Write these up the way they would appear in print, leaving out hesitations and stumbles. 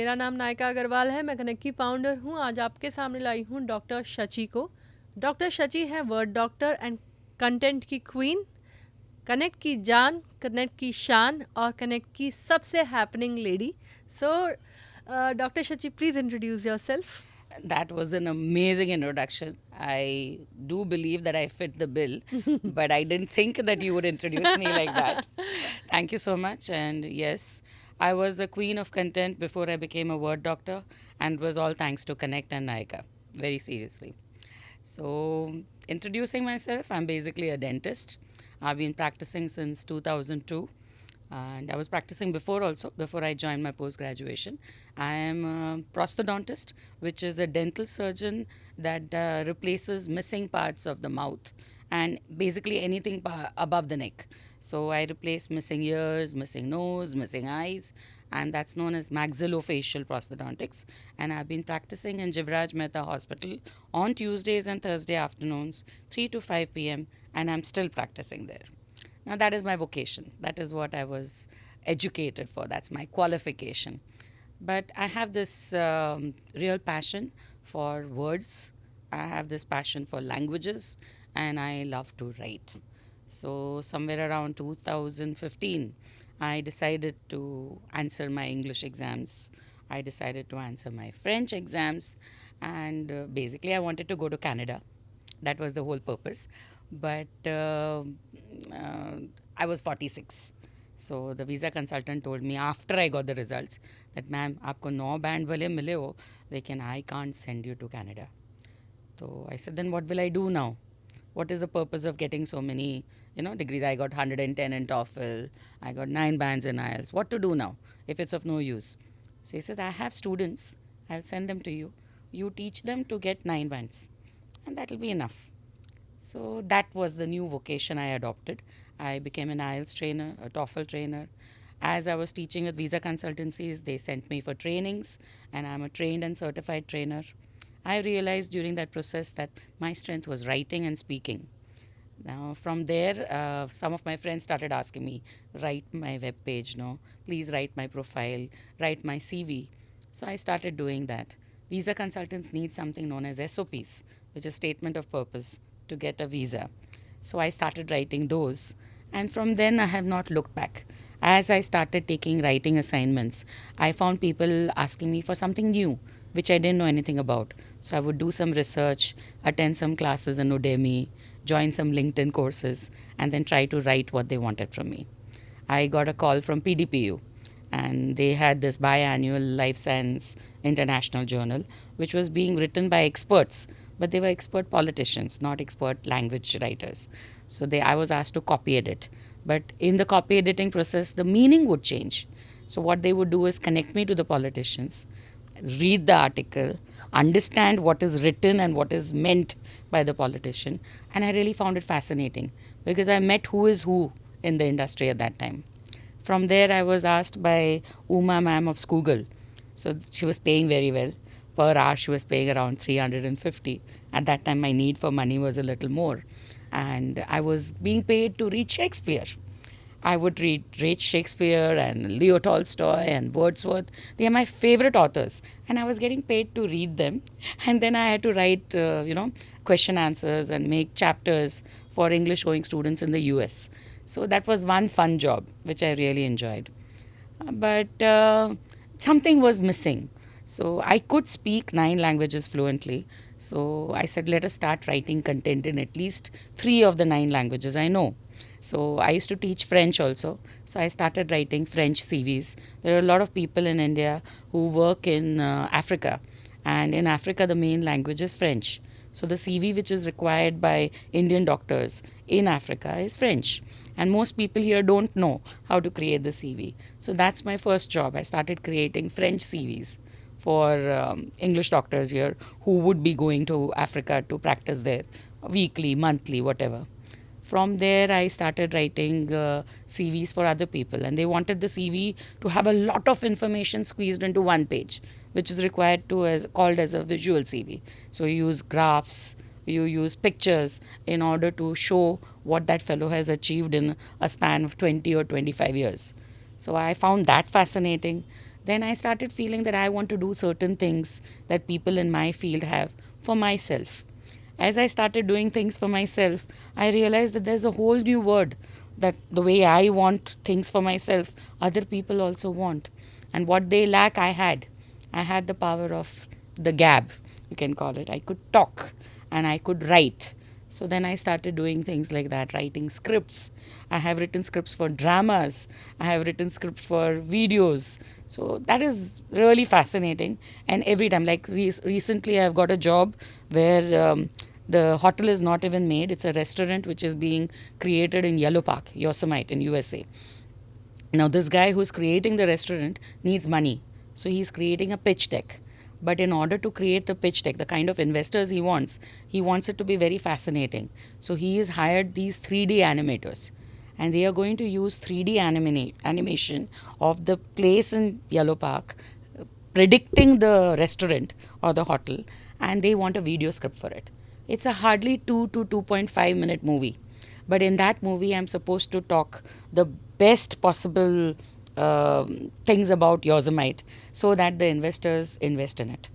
मेरा नाम नायिका अग्रवाल है। मैं कनेक्ट की फाउंडर हूँ। आज आपके सामने लाई हूँ डॉक्टर शची को। डॉक्टर शची है वर्ड डॉक्टर एंड कंटेंट की क्वीन, कनेक्ट की जान, कनेक्ट की शान और कनेक्ट की सबसे happening lady. So doctor Shachi, please introduce yourself. That was an amazing introduction. I do believe that I fit the bill, but I didn't think that you would introduce me like that. Thank you so much. And yes, I was a queen of content before I became a word doctor, and it was all thanks to Connect and Naika. Very seriously. So, introducing myself, I'm basically a dentist. I've been practicing since 2002, and I was practicing before also, before I joined my post graduation. I am a prosthodontist, which is a dental surgeon that replaces missing parts of the mouth and basically anything above the neck. So I replace missing ears, missing nose, missing eyes, and that's known as maxillofacial prosthodontics. And I've been practicing in Jivraj Mehta Hospital on Tuesdays and Thursday afternoons, 3 to 5 p.m., and I'm still practicing there. Now, that is my vocation. That is what I was educated for. That's my qualification. But I have this real passion for words. I have this passion for languages, and I love to write. So, somewhere around 2015, I decided to answer my English exams. I decided to answer my French exams, and basically, I wanted to go to Canada. That was the whole purpose. But I was 46. So the visa consultant told me after I got the results that, ma'am, आपको 9 band भले मिले हो, लेकिन I can't send you to Canada. So I said, then what will I do now? What is the purpose of getting so many, degrees? I got 110 in TOEFL. I got 9 bands in IELTS. What to do now if it's of no use? So he said, I have students. I'll send them to you. You teach them to get 9 bands, and that will be enough. So that was the new vocation I adopted. I became an IELTS trainer, a TOEFL trainer. As I was teaching with visa consultancies, they sent me for trainings, and I'm a trained and certified trainer. I realized during that process that my strength was writing and speaking. Now, from there, some of my friends started asking me, write my web page, no, please write my profile, write my CV. So I started doing that. Visa consultants need something known as SOPs, which is statement of purpose, to get a visa. So I started writing those. And from then, I have not looked back. As I started taking writing assignments, I found people asking me for something new, which I didn't know anything about. So I would do some research, attend some classes in Udemy, join some LinkedIn courses, and then try to write what they wanted from me. I got a call from PDPU, and they had this biannual Life Science International Journal, which was being written by experts, but they were expert politicians, not expert language writers. So I was asked to copy edit. But in the copy editing process, the meaning would change. So what they would do is connect me to the politicians, read the article, understand what is written and what is meant by the politician. And I really found it fascinating because I met who is who in the industry at that time. From there, I was asked by Uma ma'am of Skoogle. So she was paying very well. Per hour, she was paying around 350. At that time, my need for money was a little more. And I was being paid to read Shakespeare. I would read Shakespeare and Leo Tolstoy and Wordsworth. They are my favorite authors. And I was getting paid to read them. And then I had to write, question answers and make chapters for English going students in the US. So that was one fun job, which I really enjoyed. But something was missing. So I could speak 9 languages fluently. So I said, let us start writing content in at least 3 of the 9 languages I know. So I used to teach French also. So I started writing French CVs. There are a lot of people in India who work in Africa. And in Africa, the main language is French. So the CV which is required by Indian doctors in Africa is French. And most people here don't know how to create the CV. So that's my first job. I started creating French CVs for English doctors here who would be going to Africa to practice there weekly, monthly, whatever. From there, I started writing CVs for other people, and they wanted the CV to have a lot of information squeezed into one page, which is required called as a visual CV. So you use graphs, you use pictures in order to show what that fellow has achieved in a span of 20 or 25 years. So I found that fascinating. then I started feeling that I want to do certain things that people in my field have for myself. As I started doing things for myself, I realized that there's a whole new word, that the way I want things for myself, other people also want. And what they lack, I had. I had the power of the gab, you can call it. I could talk and I could write. So then I started doing things like that, writing scripts. I have written scripts for dramas. I have written scripts for videos. So that is really fascinating. And every time, like recently, I've got a job where the hotel is not even made. It's a restaurant which is being created in Yellow Park, Yosemite in USA. Now, this guy who's creating the restaurant needs money. So he's creating a pitch deck. But in order to create the pitch deck, the kind of investors he wants it to be very fascinating. So he has hired these 3D animators. And they are going to use 3D animation of the place in Yellow Park, predicting the restaurant or the hotel, and they want a video script for it. It's a hardly 2 to 2.5 minute movie. But in that movie, I'm supposed to talk the best possible things about Yosemite so that the investors invest in it.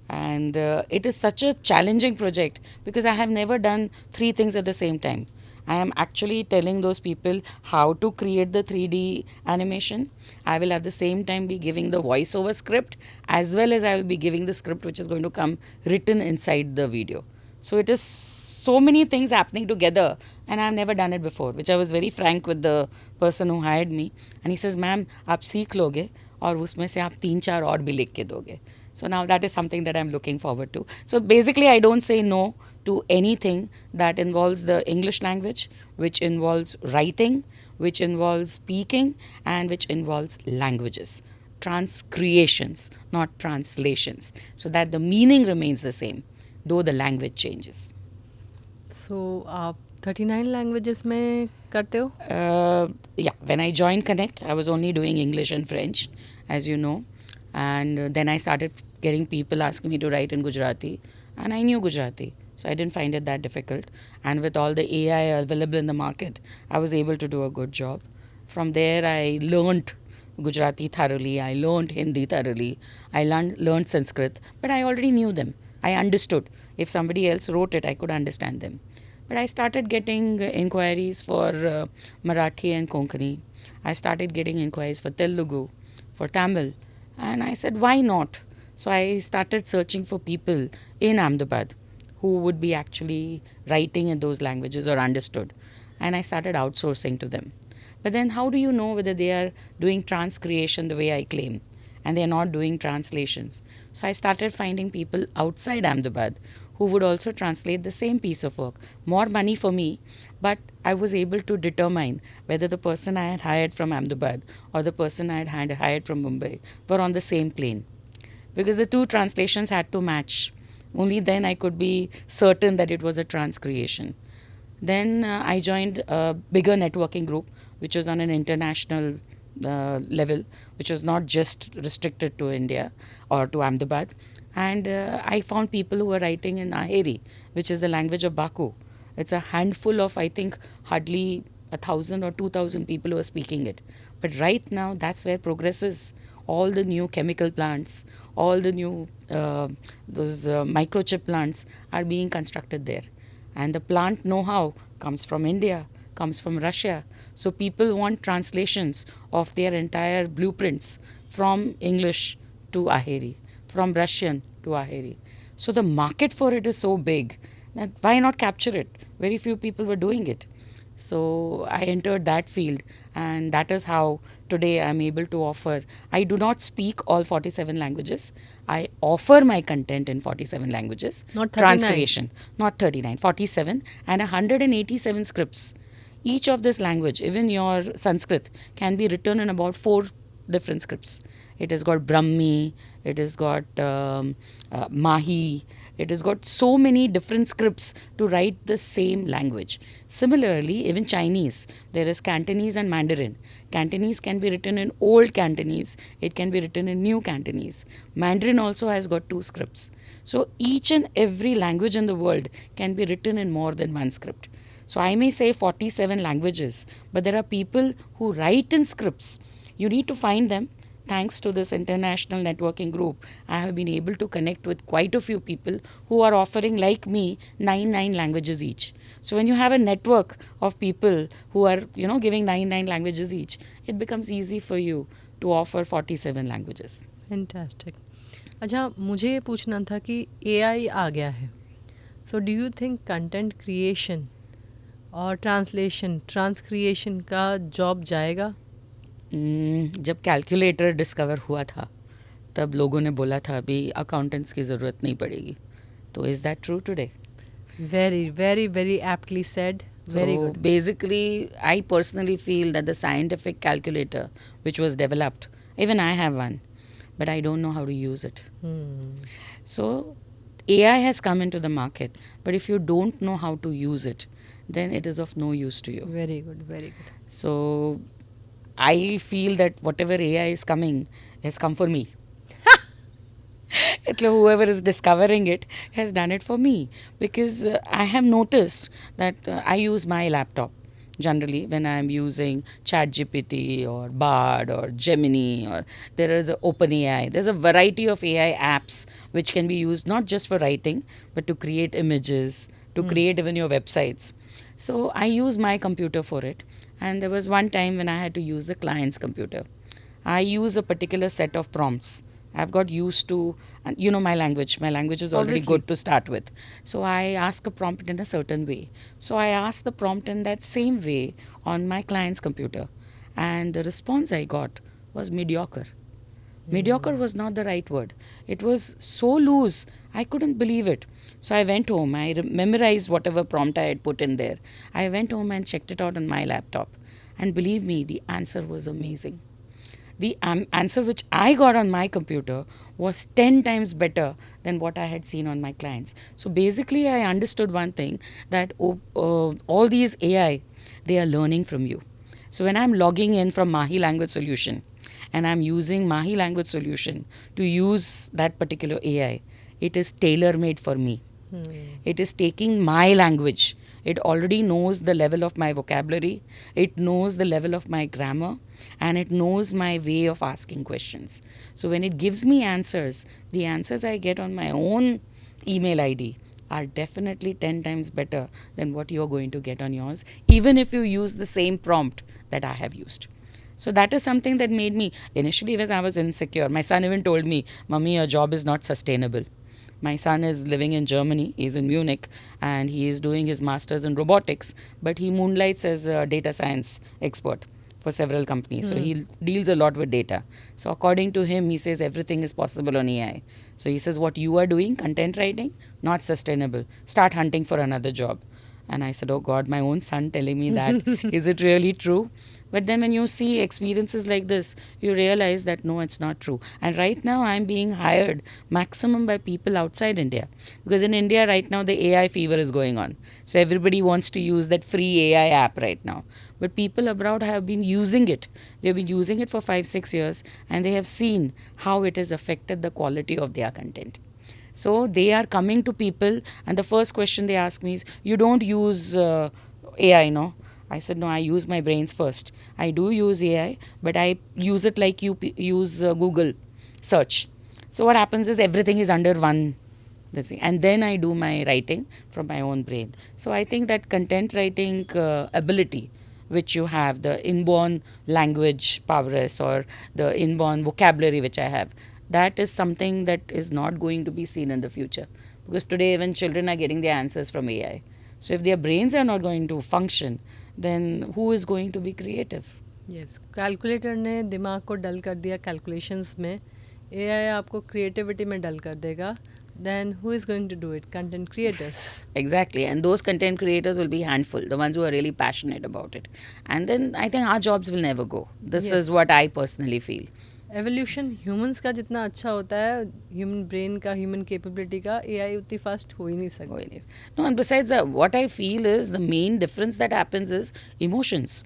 And it is such a challenging project because I have never done three things at the same time. I am actually telling those people how to create the 3D animation. I will at the same time be giving the voiceover script, as well as I will be giving the script which is going to come written inside the video. So it is so many things happening together, and I've never done it before, which I was very frank with the person who hired me. And he says, "Ma'am, आप सीख लोगे और उसमें से आप 3-4 और भी लिख के दोगे." So now that is something that I'm looking forward to. So basically, I don't say no to anything that involves the English language, which involves writing, which involves speaking, and which involves languages. Transcreations, not translations, so that the meaning remains the same, though the language changes. So, आप 39 languages में करते हो? Yeah, when I joined Connect, I was only doing English and French, as you know. And then I started getting people asking me to write in Gujarati. And I knew Gujarati, so I didn't find it that difficult. And with all the AI available in the market, I was able to do a good job. From there, I learned Gujarati thoroughly. I learned Hindi thoroughly. I learned Sanskrit, but I already knew them. I understood. If somebody else wrote it, I could understand them. But I started getting inquiries for Marathi and Konkani. I started getting inquiries for Telugu, for Tamil. And I said, why not? So I started searching for people in Ahmedabad who would be actually writing in those languages or understood. And I started outsourcing to them. But then how do you know whether they are doing transcreation the way I claim and they are not doing translations? So I started finding people outside Ahmedabad who would also translate the same piece of work. More money for me, but I was able to determine whether the person I had hired from Ahmedabad or the person I had hired from Mumbai were on the same plane. Because the two translations had to match. Only then I could be certain that it was a transcreation. Then I joined a bigger networking group, which was on an international level, which was not just restricted to India or to Ahmedabad. And I found people who were writing in Aheri, which is the language of Baku. It's a handful of, I think, hardly 1,000 or 2,000 people who are speaking it. But right now, that's where progress is. All the new chemical plants, all the new microchip plants are being constructed there. And the plant know-how comes from India, comes from Russia. So people want translations of their entire blueprints from English to Aheri, from Russian to Aheri. So the market for it is so big that why not capture it? Very few people were doing it. So I entered that field, and that is how today I'm able to offer. I do not speak all 47 languages. I offer my content in 47 languages. Not 39. Transcreation, not 39, 47, and 187 scripts. Each of this language, even your Sanskrit, can be written in about 4 different scripts. It has got Brahmi, it has got Mahi, it has got so many different scripts to write the same language. Similarly, even Chinese, there is Cantonese and Mandarin. Cantonese can be written in old Cantonese, it can be written in new Cantonese. Mandarin also has got 2 scripts. So each and every language in the world can be written in more than one script. So I may say 47 languages, but there are people who write in scripts. You need to find them. thanks to this international networking group, I have been able to connect with quite a few people who are offering, like me, nine languages each. So when you have a network of people who are, giving nine languages each, it becomes easy for you to offer 47 languages. Fantastic. अच्छा, मुझे ये पूछना था कि AI आ गया है, so do you think content creation और ट्रांसक्रिएशन का जॉब जाएगा? जब कैलकुलेटर डिस्कवर हुआ था तब लोगों ने बोला था अभी अकाउंटेंट्स की ज़रूरत नहीं पड़ेगी. तो is that true today? Very very very aptly said. Very So good. basically, I personally feel that the scientific calculator which was developed, even I have one, but I don't know how to use it. So AI has come into the market, but if you don't know how to use it, then it is of no use to you. Very good, very good. So I feel that whatever AI is coming has come for me. Whoever is discovering it has done it for me, because I have noticed that I use my laptop generally when I am using ChatGPT or Bard or Gemini, or there is a OpenAI. There's a variety of AI apps which can be used not just for writing but to create images, to create even your websites. So I use my computer for it, and there was one time when I had to use the client's computer. I use a particular set of prompts. I've got used to, my language. My language is already Obviously. good to start with. So I ask a prompt in a certain way. So I asked the prompt in that same way on my client's computer. And the response I got was mediocre. Mediocre was not the right word. It was so loose, I couldn't believe it. So I went home. I memorized whatever prompt I had put in there. I went home and checked it out on my laptop. And believe me, the answer was amazing. The answer which I got on my computer was 10 times better than what I had seen on my clients. So basically, I understood one thing, that all these AI, they are learning from you. So when I'm logging in from Mahi Language Solution and I'm using Mahi Language Solution to use that particular AI, it is tailor-made for me. It is taking my language. It already knows the level of my vocabulary. It knows the level of my grammar. And it knows my way of asking questions. So when it gives me answers, the answers I get on my own email ID are definitely 10 times better than what you're going to get on yours, even if you use the same prompt that I have used. So that is something that made me, initially as I was insecure, my son even told me, "Mummy, your job is not sustainable." My son is living in Germany, he's in Munich, and he is doing his master's in robotics, but he moonlights as a data science expert for several companies. So he deals a lot with data. So according to him, he says everything is possible on AI. So he says what you are doing, content writing, not sustainable. Start hunting for another job. And I said, oh God, my own son telling me that. Is it really true? But then when you see experiences like this, you realize that no, it's not true. And right now I'm being hired maximum by people outside India. Because in India right now the AI fever is going on. So everybody wants to use that free AI app right now. But people abroad have been using it. They've been using it for 5-6 years, and they have seen how it has affected the quality of their content. So they are coming to people, and the first question they ask me is, you don't use AI, no? I said, no, I use my brains first. I do use AI, but I use it like you use Google search. So what happens is everything is under one thing. And then I do my writing from my own brain. So I think that content writing ability which you have, the inborn language prowess or the inborn vocabulary which I have, that is something that is not going to be seen in the future. Because today even children are getting their answers from AI. So if their brains are not going to function, then who is going to be creative? Yes, calculator ने दिमाग को डल कर दिया calculations में, AI आपको creativity में डल कर देगा. Then who is going to do it? Content creators. Exactly. And those content creators will be handful, the ones who are really passionate about it. And then I think our jobs will never go. This Yes. is what I personally feel. Evolution humans का जितना अच्छा होता है, human brain का, human capability का, AI उतनी fast हो ही नहीं सकता. No, and besides that, what I feel is the main difference that happens is emotions.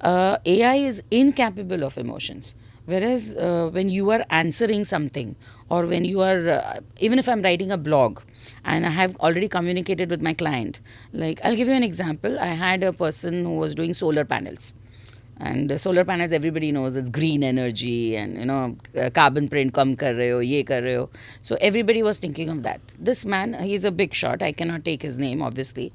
AI is incapable of emotions. Whereas when you are answering something, or when you are, even if I'm writing a blog and I have already communicated with my client, like I'll give you an example. I had a person who was doing solar panels. And solar panels, everybody knows it's green energy, and carbon print kam kar rahe ho, ye kar rahe ho. So everybody was thinking of that. This man, he's a big shot. I cannot take his name, obviously.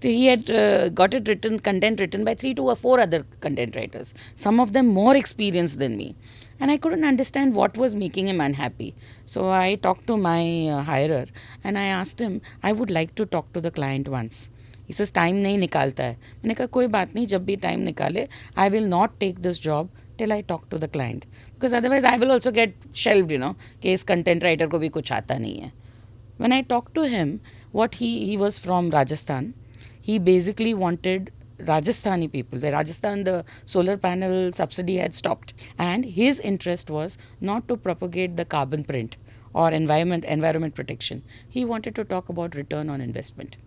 So he had got it written, content written by 3 to 4 other content writers. Some of them more experienced than me. And I couldn't understand what was making him unhappy. So I talked to my hirer and I asked him, I would like to talk to the client once. He says time नहीं निकालता है. मैंने कहा कोई बात नहीं, जब भी टाइम निकाले, I will not take this job till I talk to the client, because otherwise I will also get shelved, कि इस content writer को भी कुछ आता नहीं है. When I talked to him, what he was from Rajasthan. He basically wanted Rajasthani people. The Rajasthan, the solar panel subsidy had stopped, and his interest was not to propagate the carbon print or environment protection. He wanted to talk about return on investment.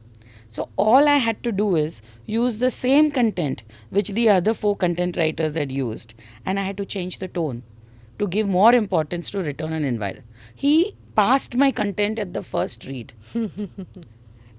So all I had to do is use the same content which the other 4 content writers had used, and I had to change the tone to give more importance to return on environment. He passed my content at the first read.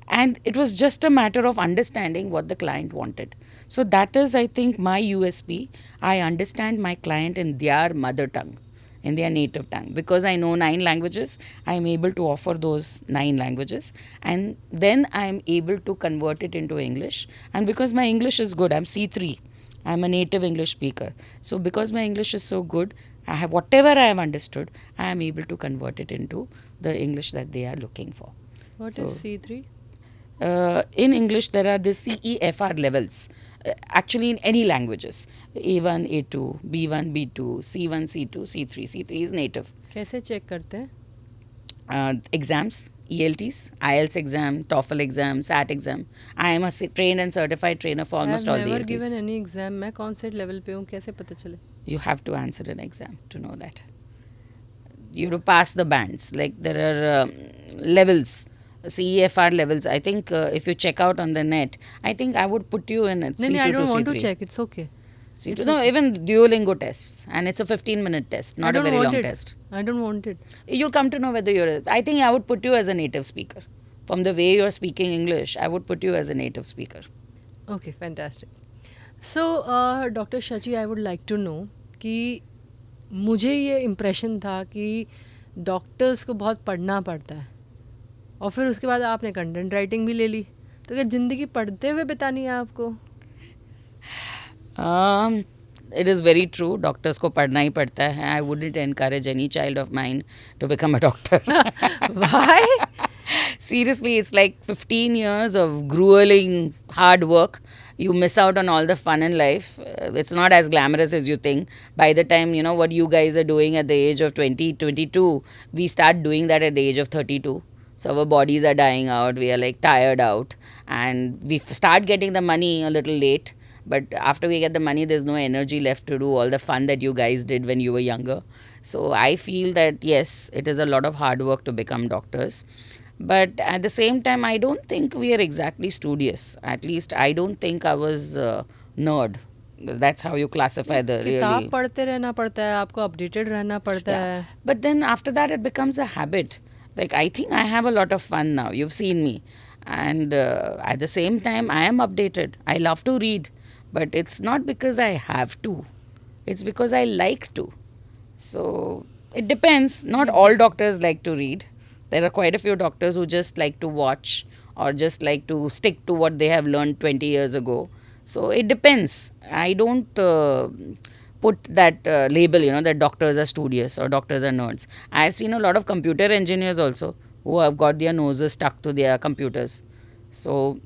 And it was just a matter of understanding what the client wanted. So that is, I think, my USP. I understand my client in their mother tongue, in their native tongue. Because I know 9 languages, I am able to offer those 9 languages. And then I am able to convert it into English. And because my English is good, I'm C3. I'm a native English speaker. So because my English is so good, I have whatever I have understood, I am able to convert it into the English that they are looking for. What is C3? In English, there are the CEFR levels. Actually, in any languages, A1, A2, B1, B2, C1, C2, C3. C3 is native. कैसे check करते हैं? Exams, ELTs, IELTS exam, TOEFL exam, SAT exam. I am a trained and certified trainer for almost all the ELTs. I have never given any exam. मैं कौन से level पे हूँ, कैसे पता चले? You have to answer an exam to know that. You have to pass the bands. Like there are levels. CEFR levels. I think if you check out on the net, I think I would put you in C2 to C3. No, I don't want to check. It's okay. C2, no, even Duolingo tests, and it's a 15-minute test, not a very long test. I don't want it. You'll come to know whether you're. I think I would put you as a native speaker. From the way you're speaking English, I would put you as a native speaker. Okay, fantastic. So, Dr. Shachi, I would like to know कि मुझे ये impression था कि doctors को बहुत पढ़ना पड़ता है, और फिर उसके बाद आपने कंटेंट राइटिंग भी ले ली, तो क्या ज़िंदगी पढ़ते हुए बितानी है आपको? It is very true. Doctors को पढ़ना ही पड़ता है. I wouldn't encourage any child of mine to become a doctor. Why? Seriously, it's like 15 years of grueling hard work. You miss out on all the fun in life. It's not as glamorous as you think. By the time, what you guys are doing at the age of 20, 22, we start doing that at the age of 32. So our bodies are dying out. We are like tired out. And we start getting the money a little late. But after we get the money, there's no energy left to do all the fun that you guys did when you were younger. So I feel that, yes, it is a lot of hard work to become doctors. But at the same time, I don't think we are exactly studious. At least I don't think I was nerd. That's how you classify the really. किताब पढ़ते रहना पड़ता है, आपको updated रहना पड़ता है. But then after that, it becomes a habit. Like, I think I have a lot of fun now. You've seen me. And at the same time, I am updated. I love to read. But it's not because I have to. It's because I like to. So it depends. Not all doctors like to read. There are quite a few doctors who just like to watch or just like to stick to what they have learned 20 years ago. So it depends. I don't put that label, that doctors are studious or doctors are nerds. I've seen a lot of computer engineers also who have got their noses stuck to their computers. So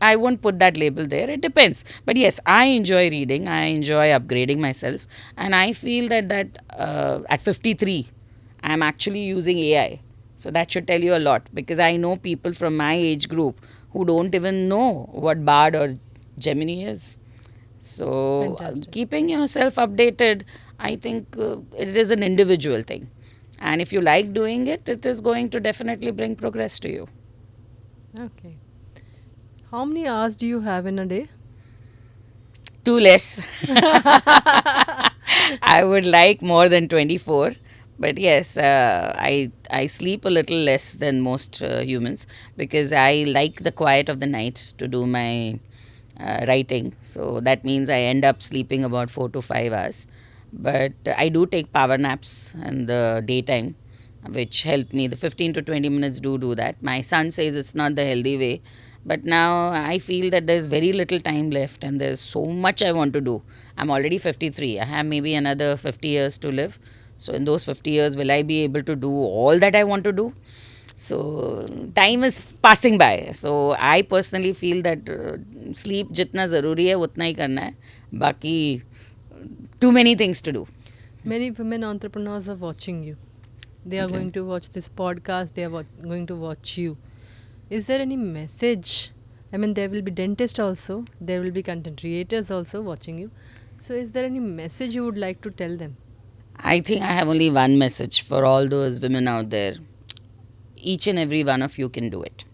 I won't put that label there. It depends. But yes, I enjoy reading. I enjoy upgrading myself. And I feel that at 53, I'm actually using AI. So that should tell you a lot, because I know people from my age group who don't even know what Bard or Gemini is. So keeping yourself updated, I think it is an individual thing. And if you like doing it, it is going to definitely bring progress to you. Okay. How many hours do you have in a day? 2 less. I would like more than 24. But yes, I sleep a little less than most humans, because I like the quiet of the night to do my writing. So that means I end up sleeping about 4 to 5 hours. But I do take power naps in the daytime, which help me. The 15 to 20 minutes do that. My son says it's not the healthy way. But now I feel that there's very little time left and there's so much I want to do. I'm already 53. I have maybe another 50 years to live. So in those 50 years, will I be able to do all that I want to do? So time is passing by. So I personally feel that sleep जितना ज़रूरी है उतना ही करना है. बाकी too many things to do. Many women entrepreneurs are watching you. They are Okay. going to watch this podcast. They are going to watch you. Is there any message? I mean, there will be dentists also. There will be content creators also watching you. So is there any message you would like to tell them? I think I have only one message for all those women out there. Each and every one of you can do it.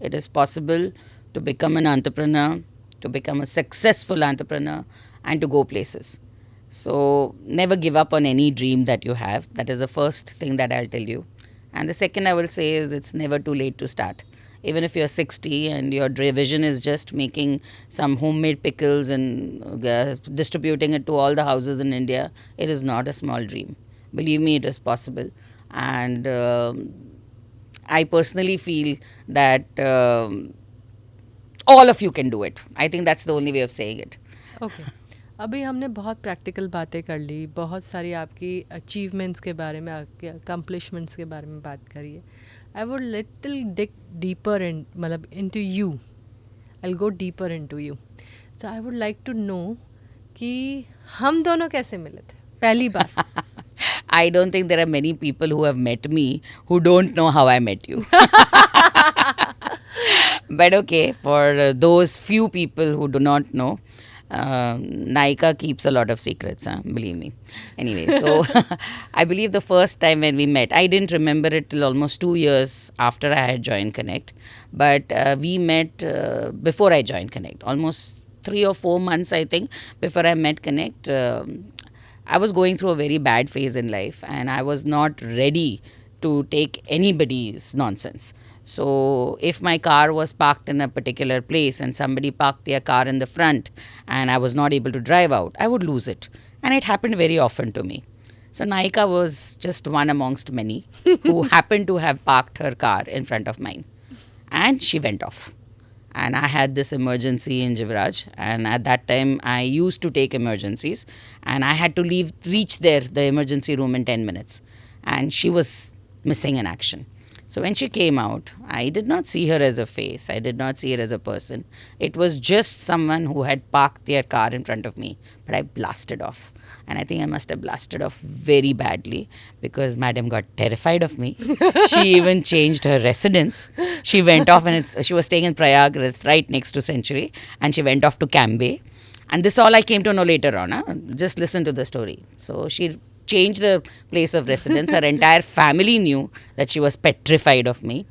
It is possible to become an entrepreneur, to become a successful entrepreneur, and to go places. So never give up on any dream that you have. That is the first thing that I'll tell you. And the second I will say is it's never too late to start. Even if you're 60 and your vision is just making some homemade pickles and distributing it to all the houses in India, it is not a small dream. Believe me, it is possible. And I personally feel that all of you can do it. I think that's the only way of saying it. Okay अभी हमने बहुत practical बातें कर ली, बहुत सारी आपकी achievements के बारे में, आपके अकम्पलिशमेंट्स के बारे में बात करी है. I would little dig deeper in मतलब into you. I will go deeper into you. So I would like to know कि हम दोनों कैसे मिले थे पहली बार. I don't think there are many people who have met me who don't know how I met you. But okay, for those few people who do not know, Naika keeps a lot of secrets, believe me. Anyway, so I believe the first time when we met, I didn't remember it till almost 2 years after I had joined Connect. But we met before I joined Connect, almost 3 or 4 months, I think, before I met Connect. I was going through a very bad phase in life and I was not ready to take anybody's nonsense. So, if my car was parked in a particular place and somebody parked their car in the front and I was not able to drive out, I would lose it. And it happened very often to me. So, Naika was just one amongst many who happened to have parked her car in front of mine. And she went off. And I had this emergency in Jivraj, and at that time I used to take emergencies, and I had to reach there, the emergency room, in 10 minutes, and she was missing in action. So when she came out, I did not see her as a face, I did not see her as a person. It was just someone who had parked their car in front of me, but I blasted off. And I think I must have blasted off very badly because madam got terrified of me. She even changed her residence. She went off and she was staying in Prayag, it's right next to Century, and she went off to Cambay. And this all I came to know later on. Just listen to the story. So she changed her place of residence. Her entire family knew that she was petrified of me.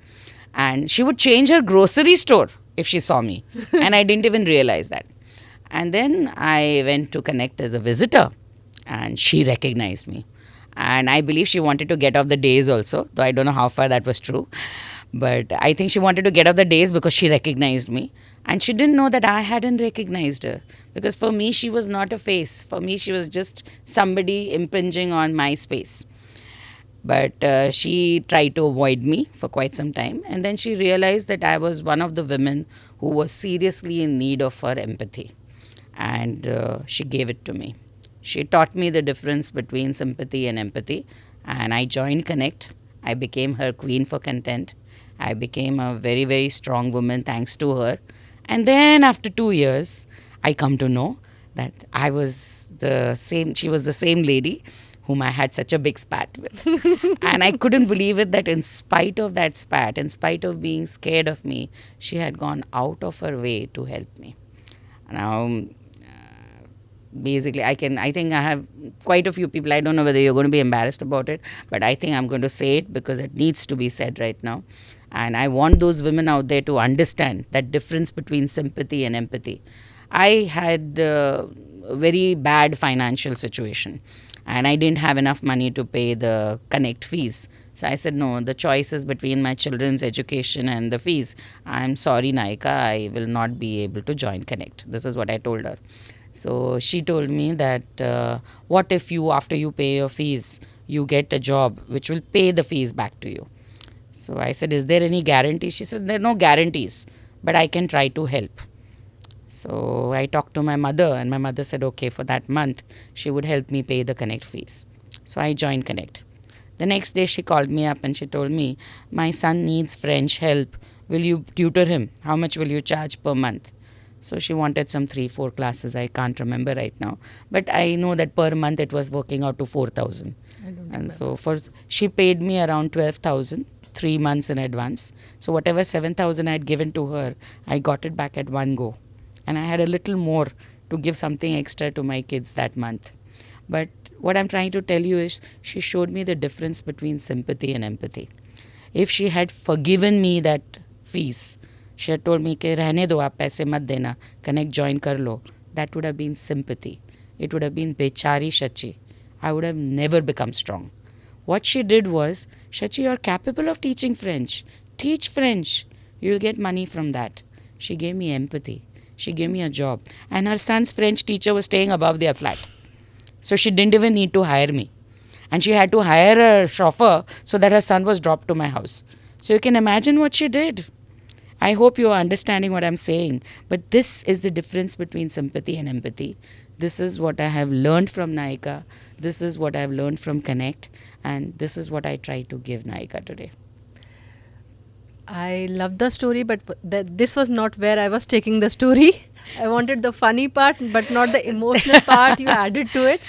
And she would change her grocery store if she saw me. And I didn't even realize that. And then I went to Connect as a visitor. And she recognized me. And I believe she wanted to get off the days also, though I don't know how far that was true. But I think she wanted to get off the days because she recognized me. And she didn't know that I hadn't recognized her. Because for me, she was not a face. For me, she was just somebody impinging on my space. But she tried to avoid me for quite some time. And then she realized that I was one of the women who was seriously in need of her empathy. And she gave it to me. She taught me the difference between sympathy and empathy. And I joined Connect. I became her queen for content. I became a very, very strong woman thanks to her. And then after 2 years, I come to know that I was the same, she was the same lady whom I had such a big spat with. And I couldn't believe it that in spite of that spat, in spite of being scared of me, she had gone out of her way to help me. Now, basically, I think I have quite a few people. I don't know whether you're going to be embarrassed about it, but I think I'm going to say it because it needs to be said right now. And I want those women out there to understand that difference between sympathy and empathy. I had a very bad financial situation and I didn't have enough money to pay the Connect fees. So I said, no, the choice is between my children's education and the fees. I'm sorry, Naika, I will not be able to join Connect. This is what I told her. So she told me that what if you, after you pay your fees, you get a job which will pay the fees back to you. So I said, is there any guarantee? She said, there are no guarantees, but I can try to help. So I talked to my mother, and my mother said, okay, for that month, she would help me pay the Connect fees. So I joined Connect. The next day, she called me up and she told me, my son needs French help. Will you tutor him? How much will you charge per month? So she wanted some 3-4 classes. I can't remember right now. But I know that per month it was working out to 4,000. And so she paid me around 12,000 3 months in advance. So whatever 7,000 I had given to her, I got it back at one go. And I had a little more to give something extra to my kids that month. But what I'm trying to tell you is she showed me the difference between sympathy and empathy. If she had forgiven me that fees, she had told me कि रहने दो आप पैसे मत देना, Connect join कर लो, that would have been sympathy. It would have been बेचारी Shachi. I would have never become strong. What she did was, Shachi, you're capable of teaching French. Teach French. You'll get money from that. She gave me empathy. She gave me a job. And her son's French teacher was staying above their flat. So she didn't even need to hire me. And she had to hire a chauffeur so that her son was dropped to my house. So you can imagine what she did. I hope you are understanding what I'm saying. But this is the difference between sympathy and empathy. This is what I have learned from Naika. This is what I have learned from Connect. And this is what I try to give Naika today. I love the story, but this was not where I was taking the story. I wanted the funny part, but not the emotional part you added to it.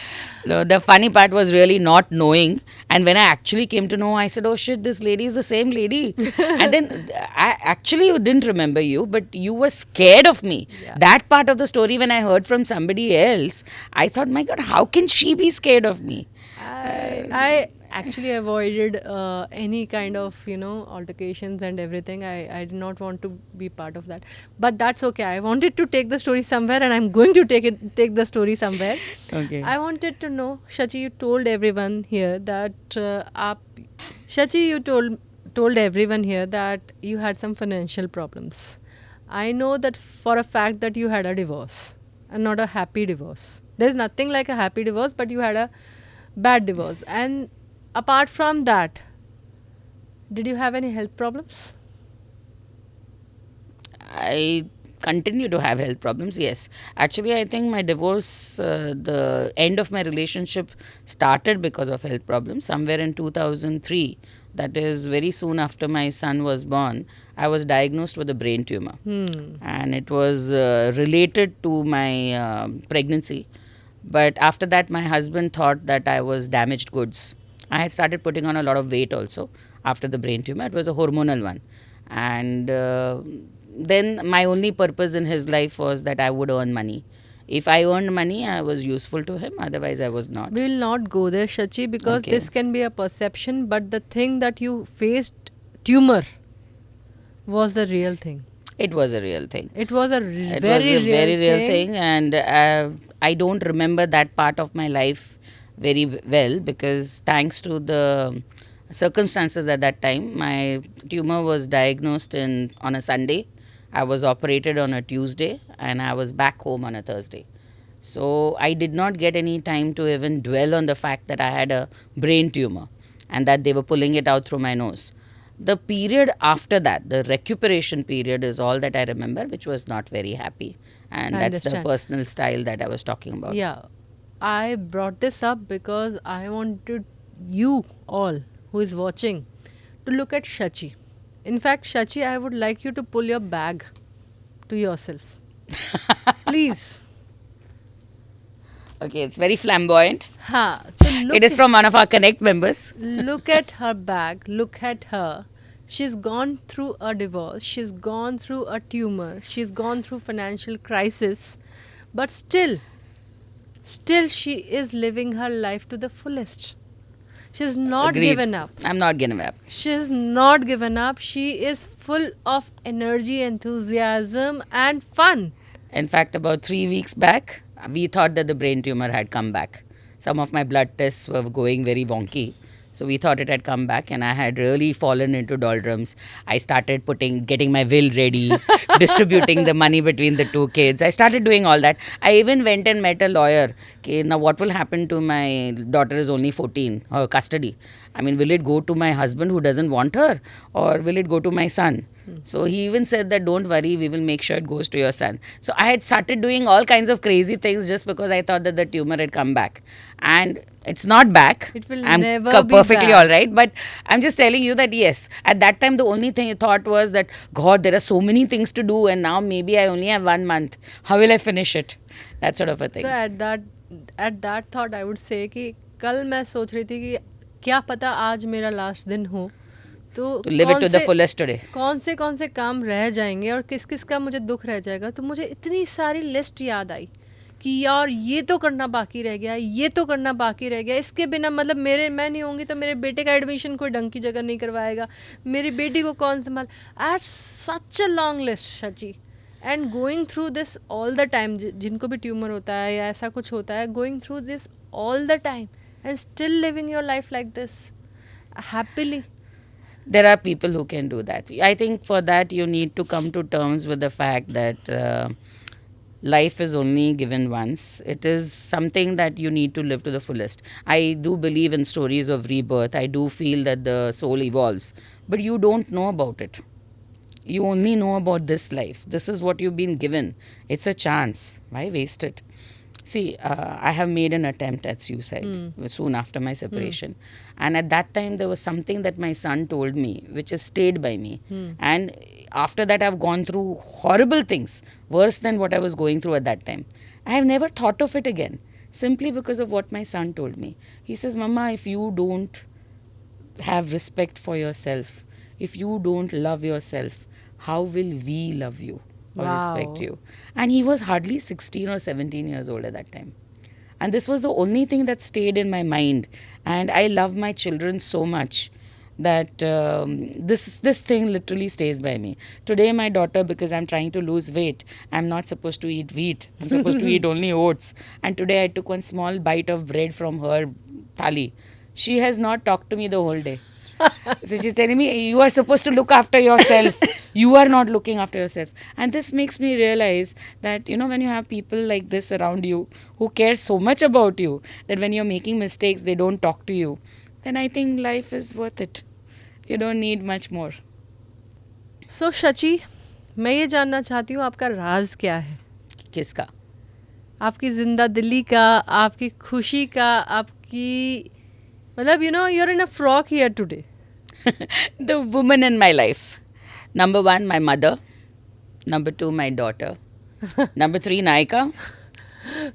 No, the funny part was really not knowing. And when I actually came to know, I said, oh shit, this lady is the same lady. And then I actually didn't remember you, but you were scared of me. Yeah. That part of the story, when I heard from somebody else, I thought, my God, how can she be scared of me? I actually avoided any kind of altercations and everything. I did not want to be part of that, but that's okay. I wanted to take the story somewhere, and I'm going to take the story somewhere. Okay. I wanted to know, Shachi, you told everyone here that Shachi, you told everyone here that you had some financial problems. I know that for a fact that you had a divorce, and not a happy divorce. There's nothing like a happy divorce, but you had a bad divorce. And apart from that, did you have any health problems? I continue to have health problems, yes. Actually, I think my divorce, the end of my relationship started because of health problems. Somewhere in 2003, that is very soon after my son was born, I was diagnosed with a brain tumor. And it was related to my pregnancy. But after that, my husband thought that I was damaged goods. I had started putting on a lot of weight also after the brain tumor. It was a hormonal one. And then my only purpose in his life was that I would earn money. If I earned money, I was useful to him. Otherwise, I was not. We will not go there, Shachi, because Okay. this can be a perception. But the thing that you faced tumor was the real thing. It was a real thing. It was a It very was a real very real thing. And I don't remember that part of my life very well because thanks to the circumstances at that time, my tumor was diagnosed on a Sunday. I was operated on a Tuesday and I was back home on a Thursday. So I did not get any time to even dwell on the fact that I had a brain tumor and that they were pulling it out through my nose. The period after that, the recuperation period, is all that I remember, which was not very happy. And I that's the understand. personal style that I was talking about. Yeah. I brought this up because I wanted you all who is watching to look at Shachi. In fact, Shachi, I would like you to pull your bag to yourself. Please. Okay, it's very flamboyant. Ha. So look It is from one of our Connect members. look at her bag. Look at her. She's gone through a divorce. She's gone through a tumor. She's gone through financial crisis. But still she is living her life to the fullest. She's not Agreed. given up. I'm not giving up. She's not given up. She is full of energy, enthusiasm, and fun. In fact, about 3 weeks back, we thought that the brain tumor had come back. Some of my blood tests were going very wonky. So we thought it had come back, and I had really fallen into doldrums. I started getting my will ready, distributing the money between the two kids. I started doing all that. I even went and met a lawyer. Okay, now what will happen to my daughter is only 14, her custody. I mean, will it go to my husband who doesn't want her, or will it go to my son? So he even said that don't worry, we will make sure it goes to your son. So I had started doing all kinds of crazy things just because I thought that the tumor had come back. And it's not back. It will I'm never be perfectly back. all right. But I'm just telling you that yes, at that time the only thing I thought was that God, there are so many things to do, and now maybe I only have 1 month. How will I finish it? That sort of a thing. So at that thought I would say कि कल मैं सोच रही थी कि क्या पता आज मेरा लास्ट दिन हो, तो To live it to the fullest today. कौन से काम रह जाएंगे और किस किस का मुझे दुख रह जाएगा. तो मुझे इतनी सारी लिस्ट याद आई कि यार ये तो करना बाकी रह गया, ये तो करना बाकी रह गया, इसके बिना मतलब मैं नहीं होंगी तो मेरे बेटे का एडमिशन कोई ढंग की जगह नहीं करवाएगा, मेरी बेटी को कौन संभाल. At such a long list Shachi. And going through this all the time, जिनको भी ट्यूमर होता है या ऐसा कुछ होता है, going through this all the time and still living your life like this happily. There are people who can do that. I think for that you need to come to terms with the fact that life is only given once. It is something that you need to live to the fullest. I do believe in stories of rebirth. I do feel that the soul evolves, but you don't know about it. You only know about this life. This is what you've been given. It's a chance. Why waste it? See, I have made an attempt at suicide soon after my separation. And at that time, there was something that my son told me, which has stayed by me. And after that, I've gone through horrible things, worse than what I was going through at that time. I have never thought of it again, simply because of what my son told me. He says, Mama, if you don't have respect for yourself, if you don't love yourself, how will we love you or respect you? And he was hardly 16 or 17 years old at that time. And this was the only thing that stayed in my mind. And I love my children so much that this thing literally stays by me. Today, my daughter, because I'm trying to lose weight, I'm not supposed to eat wheat. I'm supposed to eat only oats. And today, I took one small bite of bread from her thali. She has not talked to me the whole day. So she's telling me, you are supposed to look after yourself. You are not looking after yourself. And this makes me realize that, when you have people like this around you who care so much about you, that when you're making mistakes, they don't talk to you, then I think life is worth it. You don't need much more. So, Shachi, मैं ये जानना चाहती हूँ आपका राज क्या है? किसका? आपकी जिंदा दिली का, आपकी खुशी का, आपकी मतलब you're in a frock here today. The woman in my life. Number 1, my mother. Number 2, my daughter. Number 3, नायिका.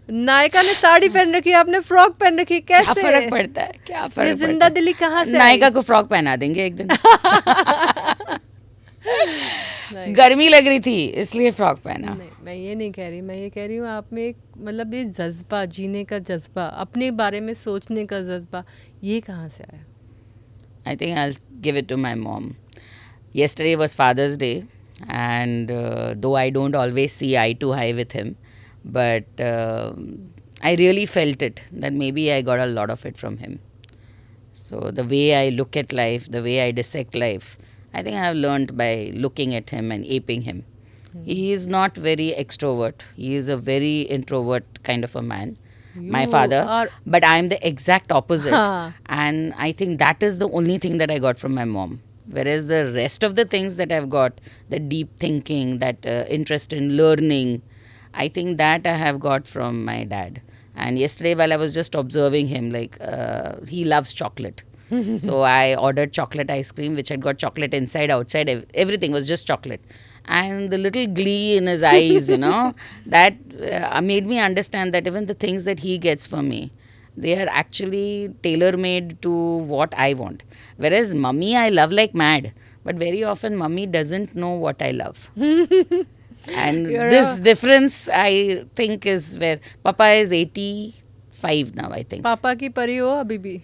नायिका ने साड़ी पहन रखी है, आपने फ्रॉक पहन रखी है, कैसे? क्या फर्क पड़ता है? क्या फर्क ये पड़ता है? जिंदा दिली कहाँ से? नायिका को फ्रॉक पहना देंगे एक दिन. गर्मी लग रही थी इसलिए फ्रॉक पहना. नहीं, मैं ये नहीं कह रही. मैं ये कह रही हूँ आप में एक मतलब ये जज्बा, जीने का जज्बा, अपने बारे में सोचने का जज्बा, ये कहाँ से आया? I think I'll give it to my mom. Yesterday was Father's Day, and though I don't always see eye to eye with him, but I really felt it, that maybe I got a lot of it from him. So the way I look at life, the way I dissect life, I think I have learned by looking at him and aping him. He is not very extrovert. He is a very introvert kind of a man. My father, but I am the exact opposite. And I think that is the only thing that I got from my mom. Whereas the rest of the things that I've got, the deep thinking, that interest in learning, I think that I have got from my dad. And yesterday, while I was just observing him, he loves chocolate. So I ordered chocolate ice cream, which had got chocolate inside, outside, everything was just chocolate. And the little glee in his eyes, that made me understand that even the things that he gets from me, they are actually tailor-made to what I want. Whereas mummy, I love like mad. But very often, mummy doesn't know what I love. And this difference, I think, is where Papa is 85 now, I think. पापा की परी हो अभी भी?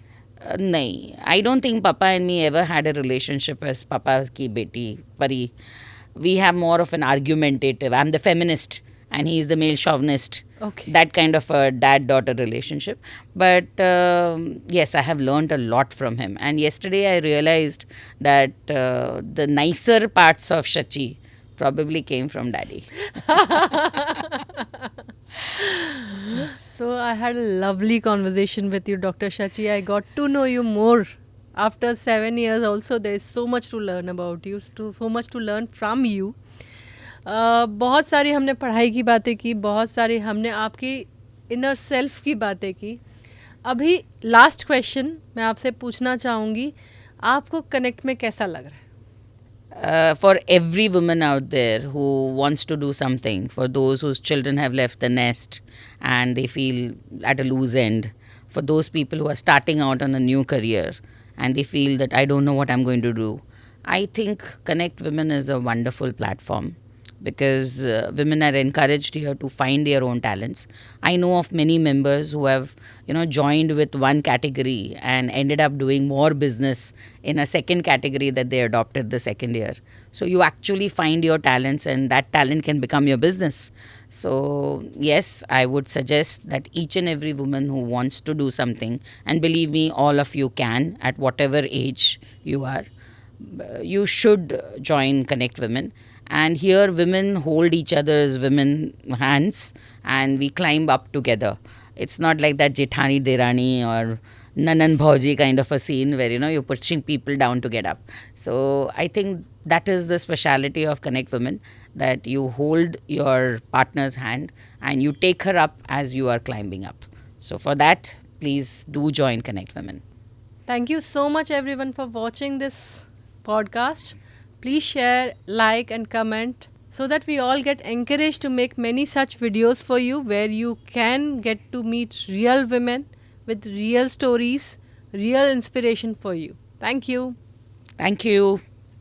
No, I don't think Papa and me ever had a relationship as Papa ki beti, pari. We have more of an argumentative. I'm the feminist and he is the male chauvinist. Okay. That kind of a dad-daughter relationship. But yes, I have learned a lot from him. And yesterday I realized that the nicer parts of Shachi probably came from daddy. So I had a lovely conversation with you, Dr. Shachi. I got to know you more. After 7 years also, there is so much to learn about you, so much to learn from you. बहुत सारी हमने पढ़ाई की बातें की, बहुत सारी हमने आपकी इनर सेल्फ की बातें की. अभी लास्ट क्वेश्चन मैं आपसे पूछना चाहूँगी, आपको कनेक्ट में कैसा लग रहा है? For every woman out there who wants to do something, for those whose children have left the nest and they feel at a loose end, for those people who are starting out on a new career and they feel that I don't know what I'm going to do, I think Connect Women is a wonderful platform, because women are encouraged here to find their own talents. I know of many members who have, joined with one category and ended up doing more business in a second category that they adopted the second year. So you actually find your talents, and that talent can become your business. So yes, I would suggest that each and every woman who wants to do something, and believe me, all of you can at whatever age you are, you should join Connect Women. And here women hold each other's women hands and we climb up together. It's not like that Jethani Derani or Nanan Bhauji kind of a scene where you're pushing people down to get up. So I think that is the speciality of Connect Women, that you hold your partner's hand and you take her up as you are climbing up. So for that, please do join Connect Women. Thank you so much everyone for watching this podcast. Please share, like and comment so that we all get encouraged to make many such videos for you, where you can get to meet real women with real stories, real inspiration for you. Thank you. Thank you.